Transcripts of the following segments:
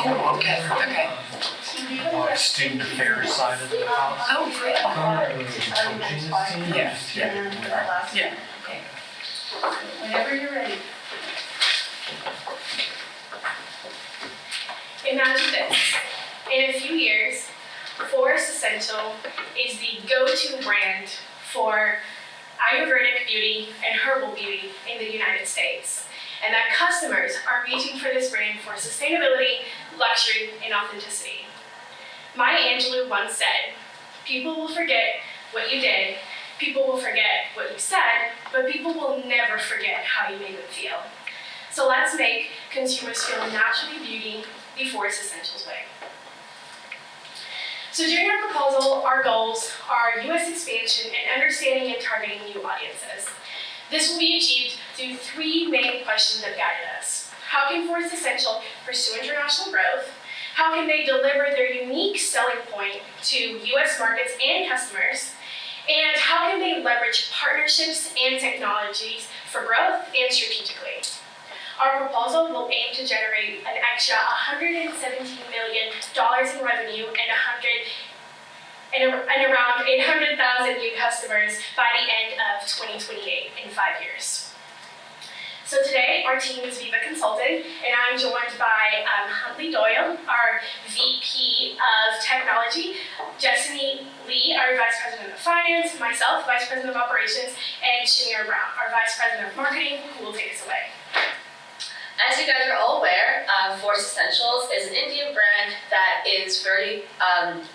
Oh, okay. Student affairs side of the house. Oh, great. Yeah. Yeah. Okay. Whenever you're ready. Imagine this. In a few years, Forest Essential is the go-to brand for Ayurvedic beauty and herbal beauty in the United States, and that customers are reaching for this brand for sustainability, luxury, and authenticity. Maya Angelou once said, "People will forget what you did, people will forget what you said, but people will never forget how you made them feel." So let's make consumers feel naturally beauty the Forest Essentials way. So during our proposal, our goals are US expansion and understanding and targeting new audiences. This will be achieved through three main questions that guided us. How can Forest Essential pursue international growth? How can they deliver their unique selling point to US markets and customers? And how can they leverage partnerships and technologies for growth and strategically? Our proposal will aim to generate an extra $117 million in revenue and around 800,000 new customers by the end of 2028 in 5 years. So today, our team is VIVA Consulting, and I'm joined by Huntley Doyle, our VP of Technology, Jessamy Lee, our Vice President of Finance, myself, Vice President of Operations, and Shamir Brown, our Vice President of Marketing, who will take us away. As you guys are all aware, Forest Essentials is an Indian brand that is very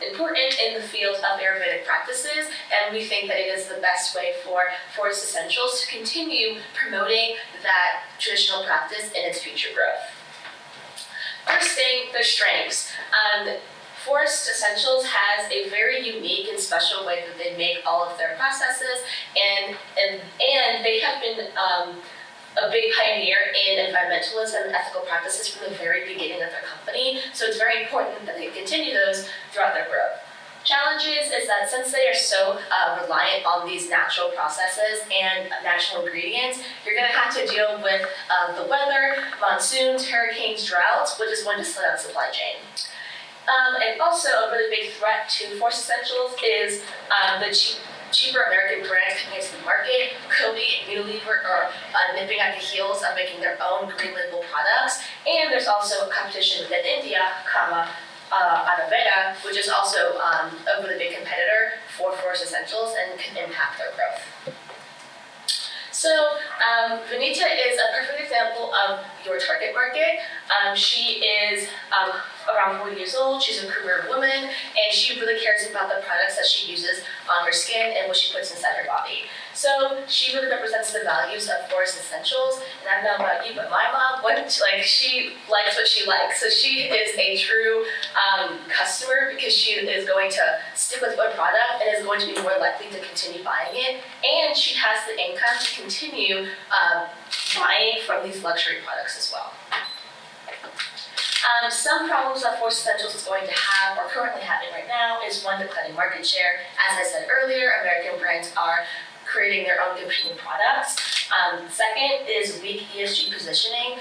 important in the field of Ayurvedic practices, and we think that it is the best way for Forest Essentials to continue promoting that traditional practice in its future growth. First thing, their strengths. Forest Essentials has a very unique and special way that they make all of their processes, and they have been a big pioneer in environmentalism and ethical practices from the very beginning of their company, so it's very important that they continue those throughout their growth. Challenges is that since they are so reliant on these natural processes and natural ingredients, you're going to have to deal with the weather, monsoons, hurricanes, droughts, which is going to slow down supply chain. And also a really big threat to Forest Essentials is the cheaper American brands coming into the market. Kobe and Unilever are nipping at the heels of making their own green label products, and there's also competition within India, Ayurveda, which is also a really big competitor for Forest Essentials and can impact their growth. So Vanita is a perfect example of your target market. She is around 40 years old, she's a career woman, and she really cares about the products that she uses on her skin and what she puts inside her body. So she really represents the values of Forest Essentials, and I don't know about you, but my mom, she likes what she likes. So she is a true customer because she is going to stick with one product and is going to be more likely to continue buying it, and she has the income to continue buying from these luxury products as well. Some problems that Forest Essentials is going to have, or currently having right now, is one, declining market share. As I said earlier, American brands are creating their own competing products. Second is weak ESG positioning.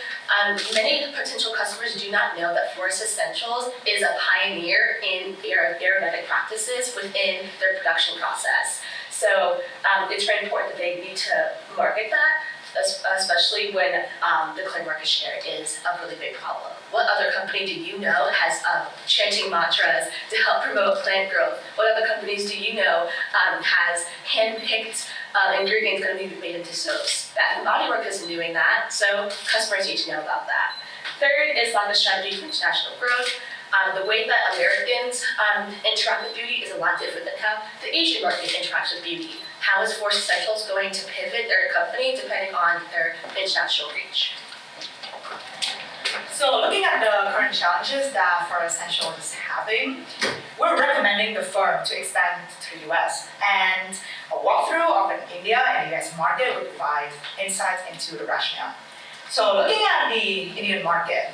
Many potential customers do not know that Forest Essentials is a pioneer in Ayurvedic practices within their production process. So it's very important that they need to market that, especially when declining market share is a really big problem. What other company do you know has chanting mantras to help promote plant growth? What other companies do you know has hand-picked ingredients going to be made into soaps? Bath and Body Works isn't doing that, so customers need to know about that. Third is lack of strategy for international growth. The way that Americans interact with beauty is a lot different than how the Asian market interacts with beauty. How is Forest Essentials going to pivot their company depending on their international reach? So looking at the current challenges that Forest Essentials is having, we're recommending the firm to expand to the US, and a walkthrough of an India and US market will provide insights into the rationale. So looking at the Indian market,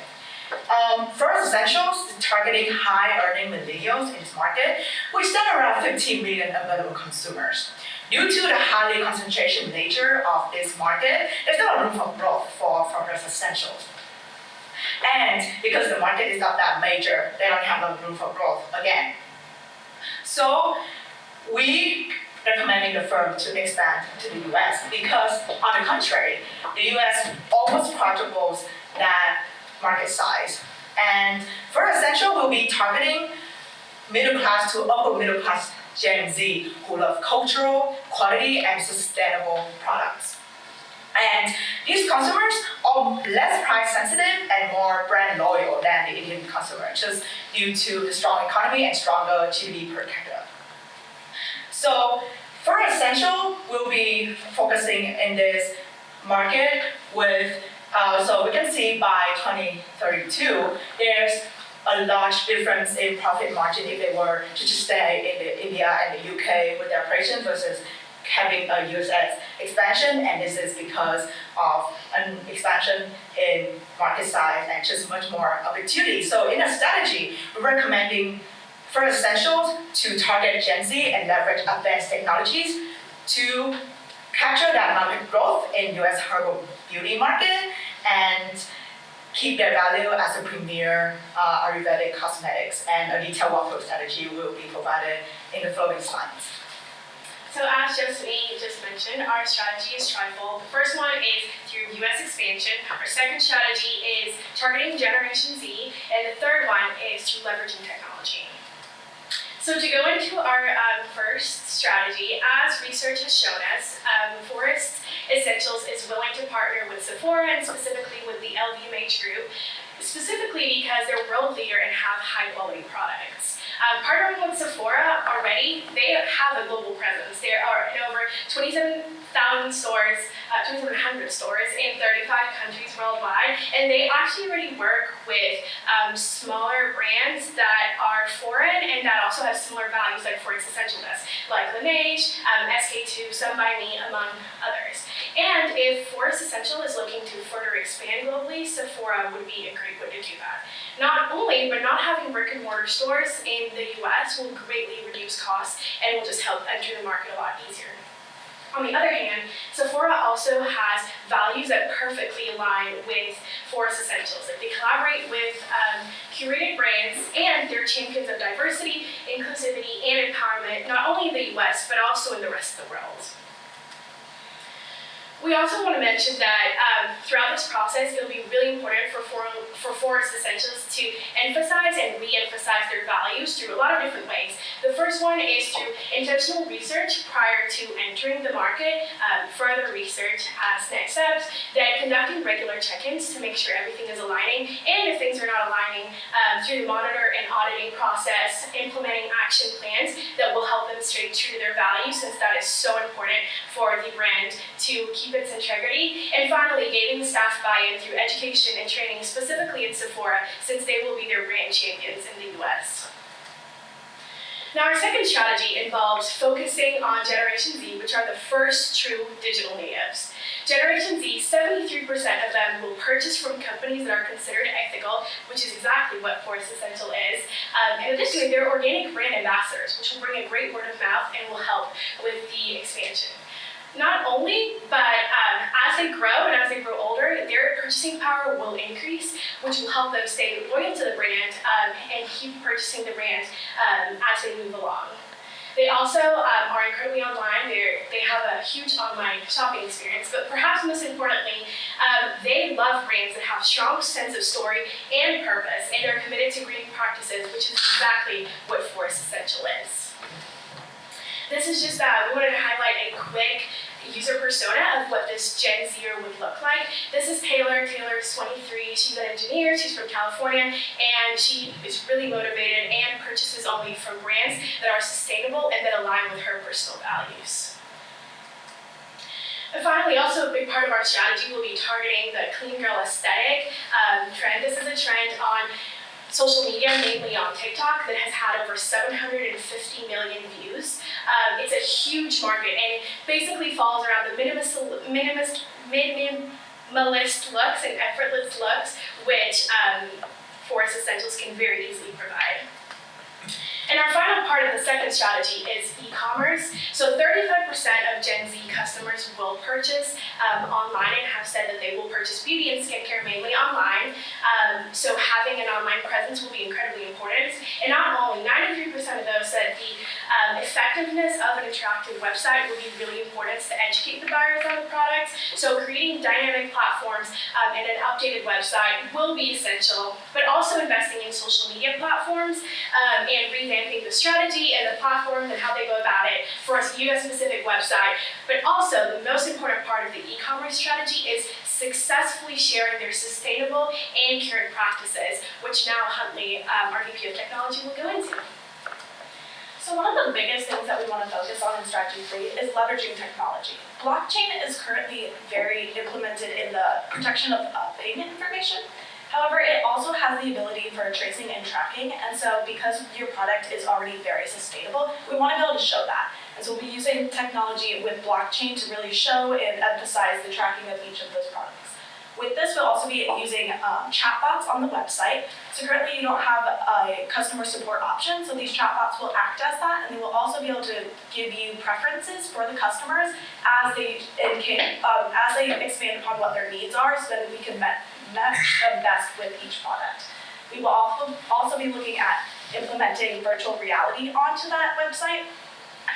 First Essentials is targeting high-earning millennials in this market, which stand around 15 million available consumers. Due to the highly concentration nature of this market, there's not room for growth for First Essentials. And because the market is not that major, they don't have a room for growth again. So we recommending the firm to expand to the US because on the contrary, the US almost quadruples that market size. And First Essential will be targeting middle class to upper middle class Gen Z who love cultural, quality, and sustainable products. And these consumers are less price sensitive and more brand loyal than the Indian consumer, just due to the strong economy and stronger GDP per capita. So First Essential will be focusing in this market with, so we can see by 2032, there's a large difference in profit margin if they were to just stay in India and the UK with their operation versus having a US expansion, and this is because of an expansion in market size and just much more opportunity. So in a strategy, we're recommending First Essentials to target Gen Z and leverage advanced technologies to capture that market growth in US herbal beauty market and keep their value as a premier Ayurvedic cosmetics, and a detailed walkthrough strategy will be provided in the following slides. So as Josephine just mentioned, our strategy is trifold. The first one is through US expansion. Our second strategy is targeting Generation Z. And the third one is through leveraging technology. So to go into our first strategy, as research has shown us, Forest Essentials is willing to partner with Sephora and specifically with the LVMH group, specifically because they're world leader and have high quality products. Partnering with Sephora already, they have a global presence. There are in over 27,000 stores, 2,700 stores in 35 countries worldwide, and they actually already work with smaller brands that are foreign and that also have similar values like Forest Essential does, like Laneige, SK2, Some by Me, among others. And if Forest Essential is looking to further expand globally, Sephora would be a great way to do that. Not only, but not having brick and mortar stores in the US will greatly reduce costs and will just help enter the market a lot easier. On the other hand, Sephora also has values that perfectly align with Forest Essentials. Like they collaborate with curated brands, and they're champions of diversity, inclusivity, and empowerment, not only in the US, but also in the rest of the world. We also want to mention that throughout this process, it'll be really important for Forest Essentials to emphasize and re-emphasize their values through a lot of different ways. The first one is through intentional research prior to entering the market, further research as next steps, then conducting regular check-ins to make sure everything is aligning, and if things are not aligning, through the monitor and auditing process, implementing action plans that will help them stay true to their values, since that is so important for the brand to keep its integrity. And finally, gaining staff buy-in through education and training, specifically in Sephora, since they will be their brand champions in the US. Now, our second strategy involves focusing on Generation Z, which are the first true digital natives. Generation Z, 73% of them will purchase from companies that are considered ethical, which is exactly what Forest Essential is. And additionally, they're organic brand ambassadors, which will bring a great word of mouth and will help with the expansion. Not only, but as they grow and as they grow older, their purchasing power will increase, which will help them stay loyal to the brand and keep purchasing the brand as they move along. They also are incredibly online. They have a huge online shopping experience, but perhaps most importantly, they love brands that have strong sense of story and purpose, and are committed to green practices, which is exactly what Forest Essential is. This is just we wanted to highlight a quick user persona of what this Gen Zer would look like. This is Taylor. Taylor is 23. She's an engineer. She's from California, and she is really motivated and purchases only from brands that are sustainable and that align with her personal values. And finally, also a big part of our strategy will be targeting the clean girl aesthetic trend. This is a trend on social media, mainly on TikTok, that has had over 750 million views. It's a huge market, and it basically falls around the minimalist looks and effortless looks, which Forest Essentials can very easily provide. And our final part of the second strategy is e-commerce. So 35% of Gen Z customers will purchase online and have said that they will purchase beauty and skincare mainly online. So having an online presence will be incredibly important. And not only, 93% of those said the effectiveness of an interactive website will be really important to educate the buyers on the product. So creating dynamic platforms and an updated website will be essential, but also investing in social media platforms and revamping the strategy and the platforms and how they go about it for a US-specific website. But also, the most important part of the e-commerce strategy is successfully sharing their sustainable and current practices, which now Huntley, our VP of Technology, will go into. So one of the biggest things that we want to focus on in Strategy 3 is leveraging technology. Blockchain is currently very implemented in the protection of payment information. However, it also has the ability for tracing and tracking, and so because your product is already very sustainable, we want to be able to show that. And so we'll be using technology with blockchain to really show and emphasize the tracking of each of those products. With this, we'll also be using chatbots on the website. So currently you don't have a customer support option, so these chatbots will act as that, and they will also be able to give you preferences for the customers as they expand upon what their needs are, so that we can match them best with each product. We will also be looking at implementing virtual reality onto that website.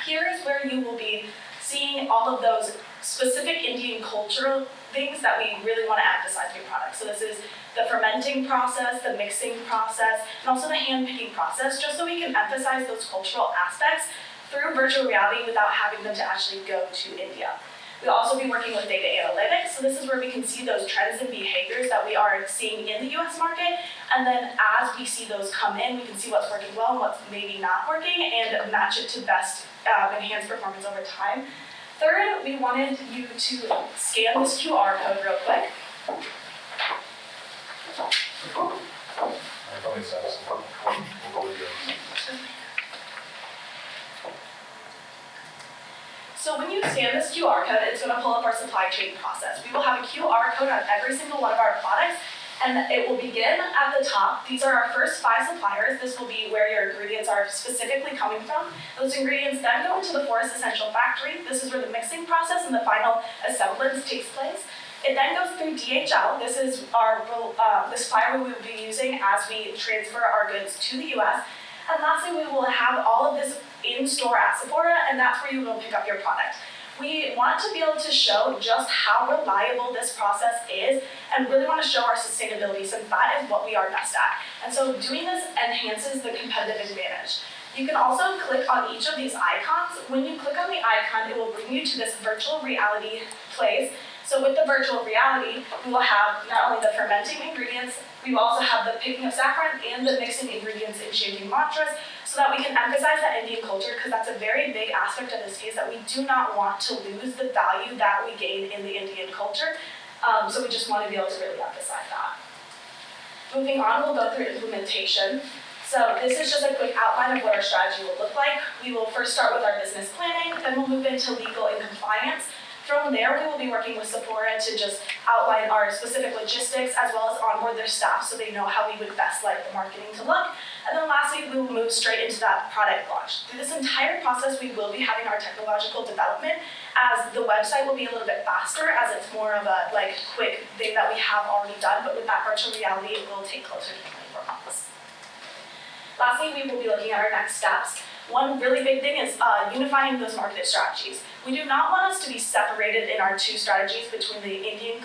Here is where you will be seeing all of those specific Indian cultural things that we really want to emphasize in your product. So this is the fermenting process, the mixing process, and also the hand picking process, just so we can emphasize those cultural aspects through virtual reality without having them to actually go to India. We'll also be working with data analytics, so this is where we can see those trends and behaviors that we are seeing in the US market, and then as we see those come in, we can see what's working well and what's maybe not working, and match it to best enhance performance over time. Third, we wanted you to scan this QR code real quick. So when you scan this QR code, it's going to pull up our supply chain process. We will have a QR code on every single one of our products, and it will begin at the top. These are our first 5 suppliers. This will be where your ingredients are specifically coming from. Those ingredients then go into the Forest Essential Factory. This is where the mixing process and the final assemblance takes place. It then goes through DHL. This is our the supplier we will be using as we transfer our goods to the US. And lastly, we will have all of this in store at Sephora, and that's where you will pick up your product. We want to be able to show just how reliable this process is and really want to show our sustainability, since that is what we are best at. And so doing this enhances the competitive advantage. You can also click on each of these icons. When you click on the icon, it will bring you to this virtual reality place. So with the virtual reality, we will have not only the fermenting ingredients, we will also have the picking of saffron and the mixing ingredients and changing mantras, so that we can emphasize that Indian culture, because that's a very big aspect of this case, that we do not want to lose the value that we gain in the Indian culture. So we just want to be able to really emphasize that. Moving on, we'll go through implementation. So this is just a quick outline of what our strategy will look like. We will first start with our business planning, then we'll move into legal and compliance. From there, we will be working with Sephora to just outline our specific logistics as well as onboard their staff so they know how we would best like the marketing to look. And then lastly, we will move straight into that product launch. Through this entire process, we will be having our technological development, as the website will be a little bit faster, as it's more of a quick thing that we have already done, but with that virtual reality, it will take closer to 24 months. Lastly, we will be looking at our next steps. One really big thing is unifying those market strategies. We do not want us to be separated in our 2 strategies between the Indian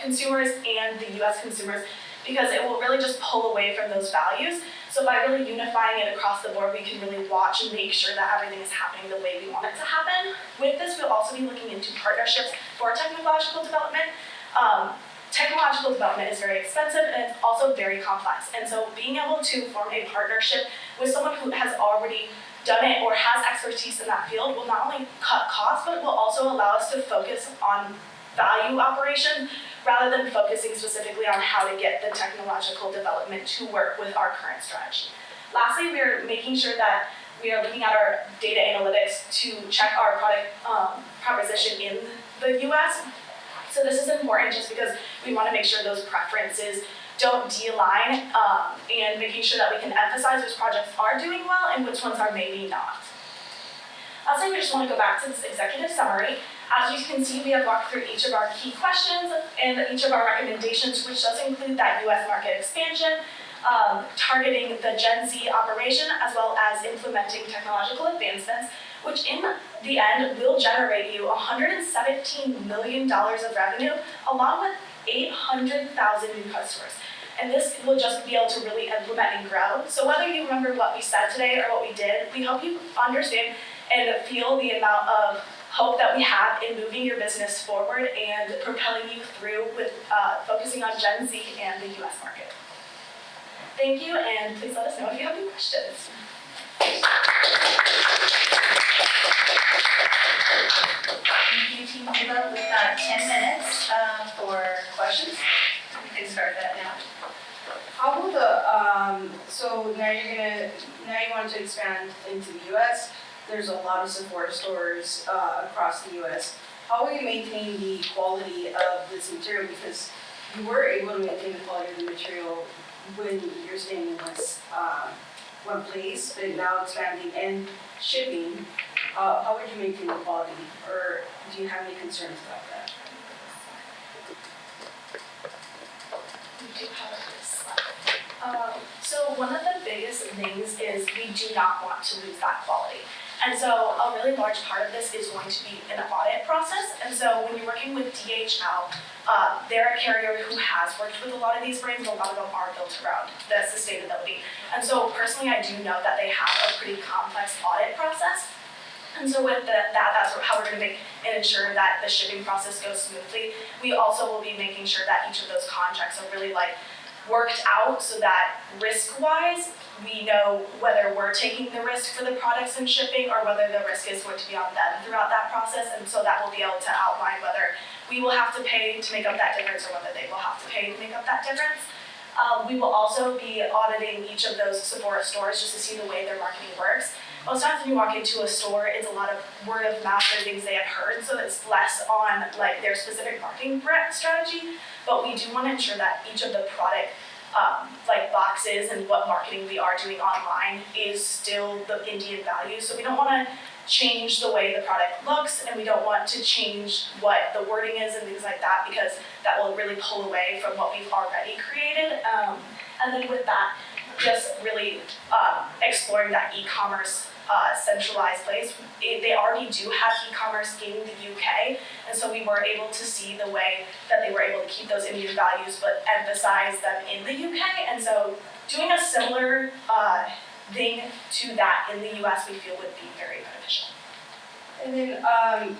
consumers and the US consumers, because it will really just pull away from those values. So by really unifying it across the board, we can really watch and make sure that everything is happening the way we want it to happen. With this, we'll also be looking into partnerships for technological development. Technological development is very expensive and it's also very complex. And so being able to form a partnership with someone who has already done it or has expertise in that field will not only cut costs, but will also allow us to focus on value operation rather than focusing specifically on how to get the technological development to work with our current strategy. Lastly, we are making sure that we are looking at our data analytics to check our product proposition in the US. So this is important just because we want to make sure those preferences don't de-align, and making sure that we can emphasize which projects are doing well and which ones are maybe not. Lastly, we just want to go back to this executive summary. As you can see, we have walked through each of our key questions and each of our recommendations, which does include that US market expansion, targeting the Gen Z operation, as well as implementing technological advancements, which in the end will generate you $117 million of revenue, along with 800,000 new customers. And this will just be able to really implement and grow. So whether you remember what we said today or what we did, we hope you understand and feel the amount of hope that we have in moving your business forward and propelling you through with focusing on Gen Z and the US market. Thank you, and please let us know if you have any questions. Thank you, Team VIVA. We've got 10 minutes for questions. We can start that now. How will the, so now you want to expand into the US, there's a lot of Sephora stores across the US. How will you maintain the quality of this material? Because you were able to maintain the quality of the material when you're staying in this one place, but now expanding and shipping, how would you maintain the quality? Or do you have any concerns about that? We do have this slide. So one of the biggest things is we do not want to lose that quality. And so a really large part of this is going to be an audit process. And so when you're working with DHL, they're a carrier who has worked with a lot of these brands, and a lot of them are built around the sustainability. And so personally, I do know that they have a pretty complex audit process. And so with that's how we're going to make and ensure that the shipping process goes smoothly. We also will be making sure that each of those contracts are really worked out so that risk-wise, we know whether we're taking the risk for the products and shipping or whether the risk is going to be on them throughout that process. And so that will be able to outline whether we will have to pay to make up that difference or whether they will have to pay to make up that difference. We will also be auditing each of those Sephora stores just to see the way their marketing works. Most times when you walk into a store, it's a lot of word of mouth or things they have heard, so it's less on their specific marketing strategy. But we do want to ensure that each of the product boxes and what marketing we are doing online is still the Indian value. So we don't want to change the way the product looks, and we don't want to change what the wording is and things like that, because that will really pull away from what we've already created. And then with that, just really exploring that e-commerce centralized place. They already do have e-commerce in the UK, and so we were able to see the way that they were able to keep those Indian values but emphasize them in the UK. And so doing a similar thing to that in the US we feel would be very beneficial. And then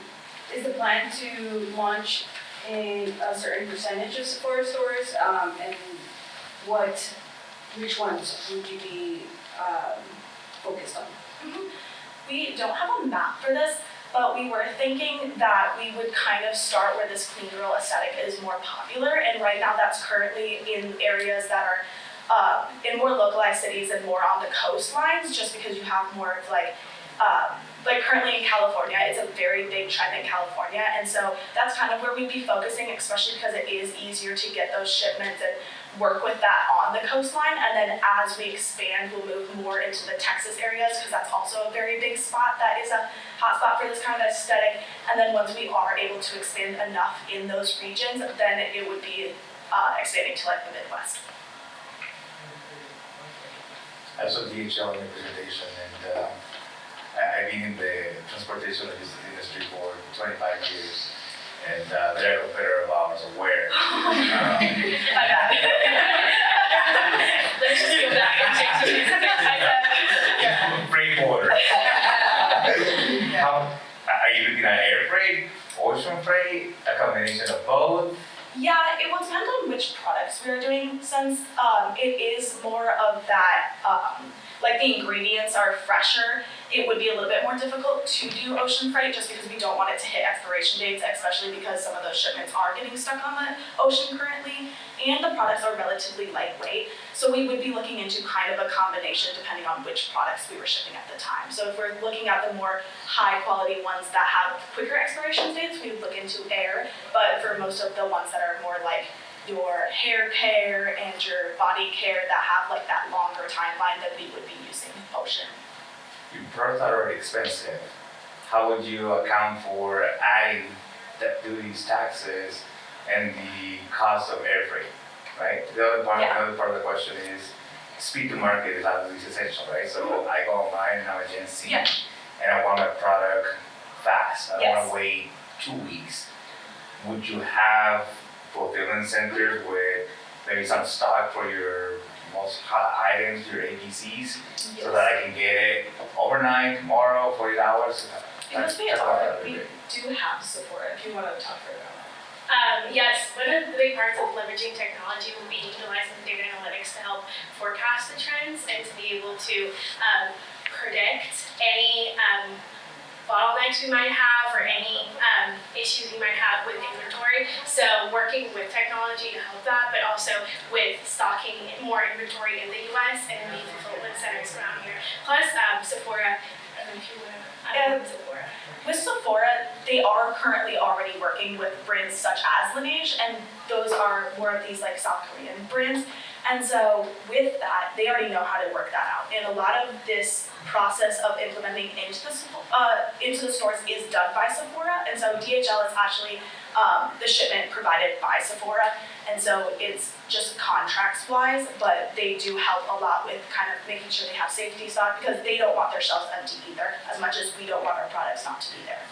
is the plan to launch in a certain percentage of Sephora stores? And which ones would you be focused on? We don't have a map for this, but we were thinking that we would kind of start where this clean girl aesthetic is more popular, and right now that's currently in areas that are in more localized cities and more on the coastlines, just because you have more of like currently in California, it's a very big trend in California, and so that's kind of where we'd be focusing, especially because it is easier to get those shipments and work with that on the coastline. And then as we expand, we'll move more into the Texas areas, because that's also a very big spot that is a hot spot for this kind of aesthetic. And then once we are able to expand enough in those regions, then it would be expanding to the Midwest. I saw DHL in the presentation, and I've been in the transportation logistics industry for 25 years, and they're a competitor of ours, Aware. Let's just go back. Freight forwarder. How are you looking at air freight, ocean freight, a combination of both? Yeah, it will depend on which products we are doing, since it is more of that, the ingredients are fresher. It would be a little bit more difficult to do ocean freight, just because we don't want it to hit expiration dates, especially because some of those shipments are getting stuck on the ocean currently, and the products are relatively lightweight. So we would be looking into kind of a combination depending on which products we were shipping at the time. So if we're looking at the more high quality ones that have quicker expiration dates, we would look into air. But for most of the ones that are more your hair care and your body care that have like that longer timeline, then we would be using Ocean. Your products are already expensive. How would you account for adding that duties, taxes, and the cost of air freight, right? The other part of the question is, speed to market is obviously essential, right? So I go online and I'm a Gen Z, Yeah. and I want a product fast. I don't want Yes. to wait 2 weeks. Would you have fulfillment centers with maybe some stock for your most hot items, your ABCs, so that I can get it overnight, tomorrow, 48 hours? Because we That's what I would we do. do have Sephora, if you want to talk further on that. Yes, one of the big parts of leveraging technology will be utilizing data analytics to help forecast the trends and to be able to predict any bottlenecks we might have or any issues we might have with inventory. So working with technology to help that, but also with stocking more inventory in the US and the fulfillment centers around here. Plus Sephora, I don't know if you want to add on Sephora. With Sephora, they are currently already working with brands such as Laneige, and those are more of these like South Korean brands. And so with that, they already know how to work that out. And a lot of this process of implementing into the stores is done by Sephora. And so DHL is actually the shipment provided by Sephora. And so it's just contracts wise, but they do help a lot with kind of making sure they have safety stock because they don't want their shelves empty either, as much as we don't want our products not to be there.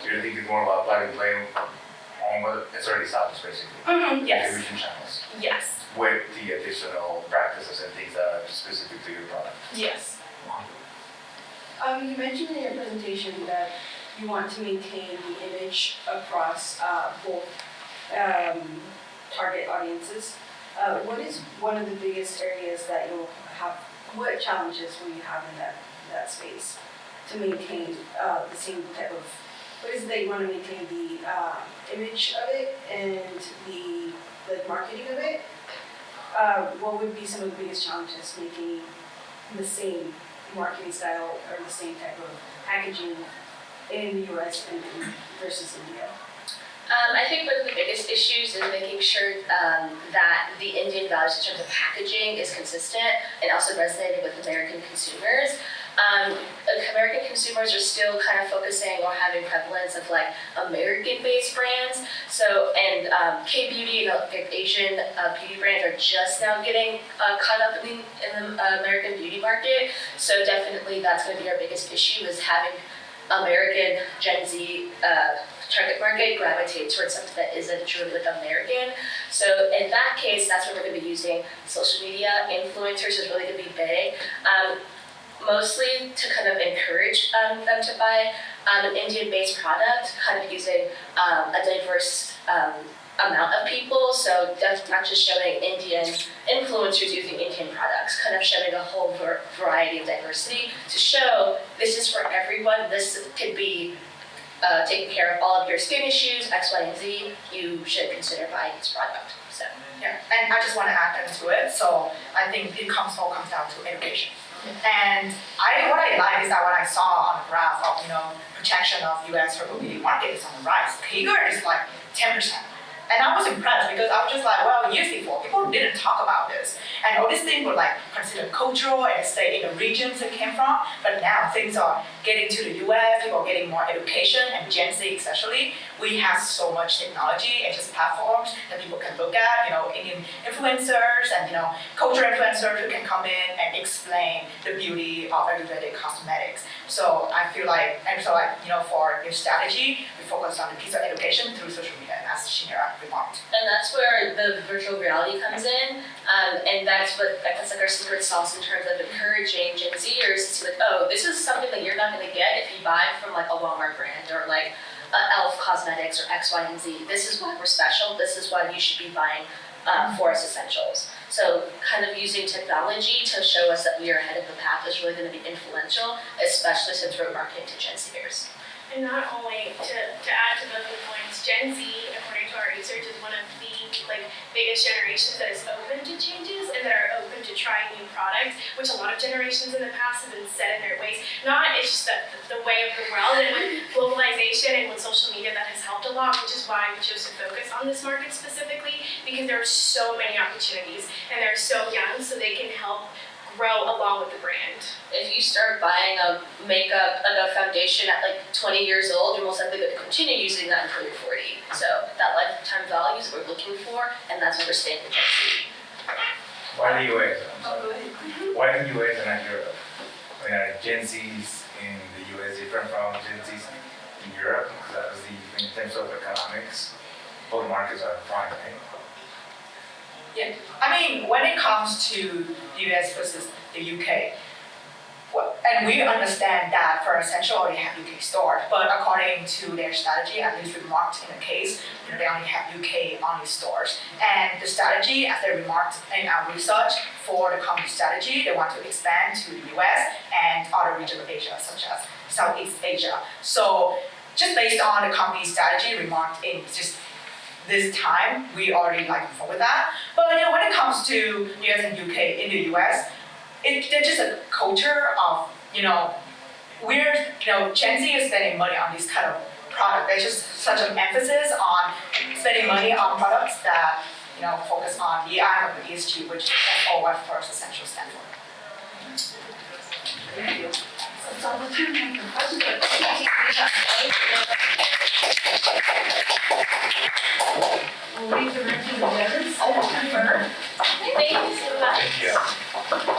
You're thinking more about plug and play on what it's already established, basically. Yes. Distribution channels. Yes. With the additional practices and things that are specific to your product. Yes. You mentioned in your presentation that you want to maintain the image across both target audiences. What is one of the biggest areas that you'll have, what challenges will you have in that space to maintain the same type of, what is it that you want to maintain the image of it and the marketing of it? What would be some of the biggest challenges maintaining the same marketing style or the same type of packaging in the US and versus India? I think one of the biggest issues is making sure that the Indian values in terms of packaging is consistent and also resonating with American consumers. American consumers are still kind of focusing or having prevalence of like American-based brands. So, and K-beauty and Asian beauty brands are just now getting caught up in the American beauty market. So definitely that's going to be our biggest issue is having American Gen Z target market gravitate towards something that isn't truly like American. So in that case, that's where we're going to be using social media. Influencers is really going to be big. Mostly to kind of encourage them to buy an Indian-based product, kind of using a diverse amount of people. So that's not just showing Indian influencers using Indian products, kind of showing a whole variety of diversity to show this is for everyone. This could be taking care of all of your skin issues, X, Y, and Z. You should consider buying this product. So Yeah, and I just want to add into it. So I think it all comes down to education. And what I like is that when I saw on the graph of projection of US herbal beauty market is on the rise, CAGR is like 10%. And I was impressed because I was just like, well, years before, people didn't talk about this. And all these things were like considered cultural and stay in the regions it came from. But now things are getting to the US, people are getting more education, and Gen Z especially. We have so much technology and just platforms that people can look at, Indian influencers and, cultural influencers who can come in and explain the beauty of Ayurvedic cosmetics. So I feel like, for your strategy, we focus on the piece of education through social media, as Shinera remarked. and that's where the virtual reality comes in, and that's like our secret sauce in terms of encouraging Gen Zers to see like, oh, this is something that you're not going to get if you buy from like a Walmart brand or like Elf Cosmetics or X, Y, and Z. This is why we're special. This is why you should be buying Forest Essentials. So kind of using technology to show us that we are ahead of the path is really going to be influential, especially since we're marketing to Gen Zers. And not only to add to both the points, Gen Z, according to our research, is one of the biggest generations that is open to changes and that are open to trying new products, which a lot of generations in the past have been set in their ways. Not it's just the way of the world, and with globalization and with social media that has helped a lot, which is why we chose to focus on this market specifically, because there are so many opportunities and they're so young, so they can help grow along with the brand. If you start buying a makeup, like a foundation at like 20 years old, you're most likely going to continue using that until you're 40. So that lifetime value is what we're looking for, and that's what we're staying in Gen Z. Why the US? I'm Oh, sorry. go ahead. Why the US and not Europe? I mean, are Gen Zs in the US different from Gen Zs in Europe? Because obviously, in terms of economics, both markets are fine, right? I mean, when it comes to the US versus the UK, and we understand that for Essential already have UK stores, but according to their strategy, at least remarked in the case, they only have UK only stores. And the strategy, as they remarked in our research for the company strategy, they want to expand to the US and other regions of Asia, such as Southeast Asia. So just based on the company strategy remarked in just this time, we already move with that. But when it comes to US and UK, in the US, there's just a culture of, Gen Z is spending money on this kind of product. There's just such an emphasis on spending money on products that, focus on the I of the ESG, which that's all what First Essential stands for. Thank you. So it's all the time for questions, but we'll leave the room to the judges. Thank you so much. Thank you.